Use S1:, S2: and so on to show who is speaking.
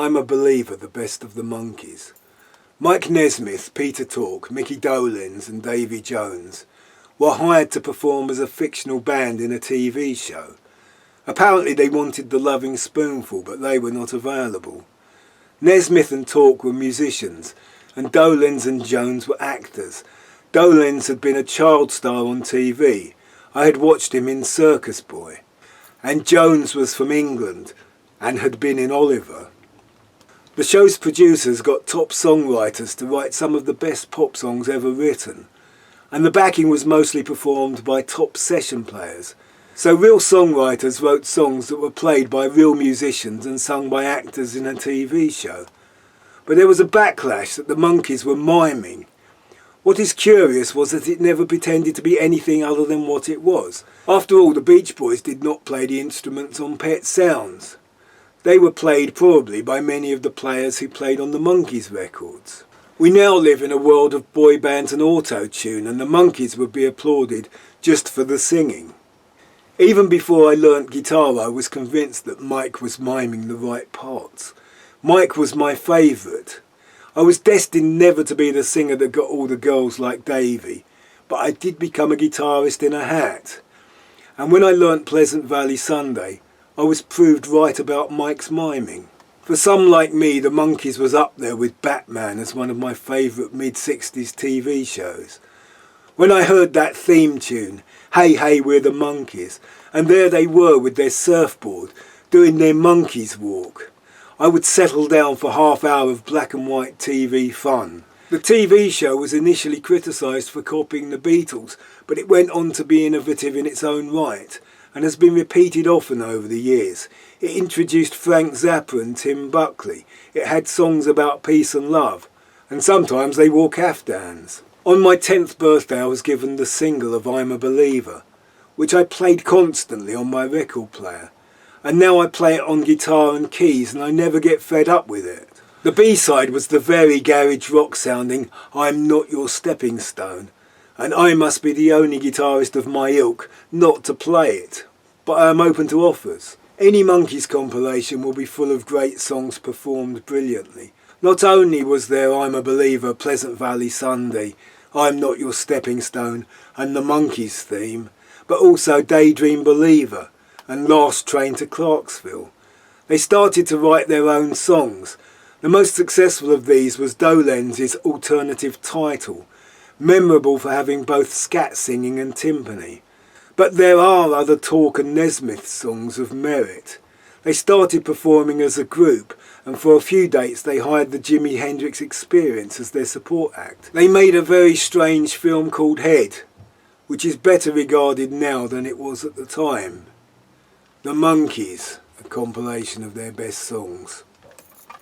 S1: I'm a Believer, the best of the Monkees. Mike Nesmith, Peter Tork, Mickey Dolenz and Davy Jones were hired to perform as a fictional band in a TV show. Apparently they wanted the Loving Spoonful, but they were not available. Nesmith and Tork were musicians, and Dolenz and Jones were actors. Dolenz had been a child star on TV. I had watched him in Circus Boy. And Jones was from England and had been in Oliver. The show's producers got top songwriters to write some of the best pop songs ever written, and the backing was mostly performed by top session players. So real songwriters wrote songs that were played by real musicians and sung by actors in a TV show. But there was a backlash that the Monkees were miming. What is curious was that it never pretended to be anything other than what it was. After all, the Beach Boys did not play the instruments on Pet Sounds. They were played probably by many of the players who played on the Monkees records. We now live in a world of boy bands and auto-tune, and the Monkees would be applauded just for the singing. Even before I learnt guitar, I was convinced that Mike was miming the right parts. Mike was my favourite. I was destined never to be the singer that got all the girls like Davy, but I did become a guitarist in a hat. And when I learnt Pleasant Valley Sunday, I was proved right about Mike's miming. For some like me, the Monkees was up there with Batman as one of my favourite mid-60s TV shows. When I heard that theme tune, Hey Hey We're the Monkees, and there they were with their surfboard, doing their Monkees walk, I would settle down for half hour of black and white TV fun. The TV show was initially criticised for copying the Beatles, but it went on to be innovative in its own right, and has been repeated often over the years. It introduced Frank Zappa and Tim Buckley. It had songs about peace and love, and sometimes they wore caftans. On my 10th birthday I was given the single of I'm a Believer, which I played constantly on my record player, and now I play it on guitar and keys and I never get fed up with it. The B-side was the very garage rock sounding I'm Not Your Stepping Stone, and I must be the only guitarist of my ilk not to play it, but I am open to offers. Any Monkees compilation will be full of great songs performed brilliantly. Not only was there I'm a Believer, Pleasant Valley Sunday, I'm Not Your Stepping Stone and the Monkees theme, but also Daydream Believer and Last Train to Clarksville. They started to write their own songs. The most successful of these was Dolenz's alternative title, memorable for having both scat singing and timpani. But there are other Tork and Nesmith songs of merit. They started performing as a group, and for a few dates they hired the Jimi Hendrix Experience as their support act. They made a very strange film called Head, which is better regarded now than it was at the time. The Monkees, a compilation of their best songs.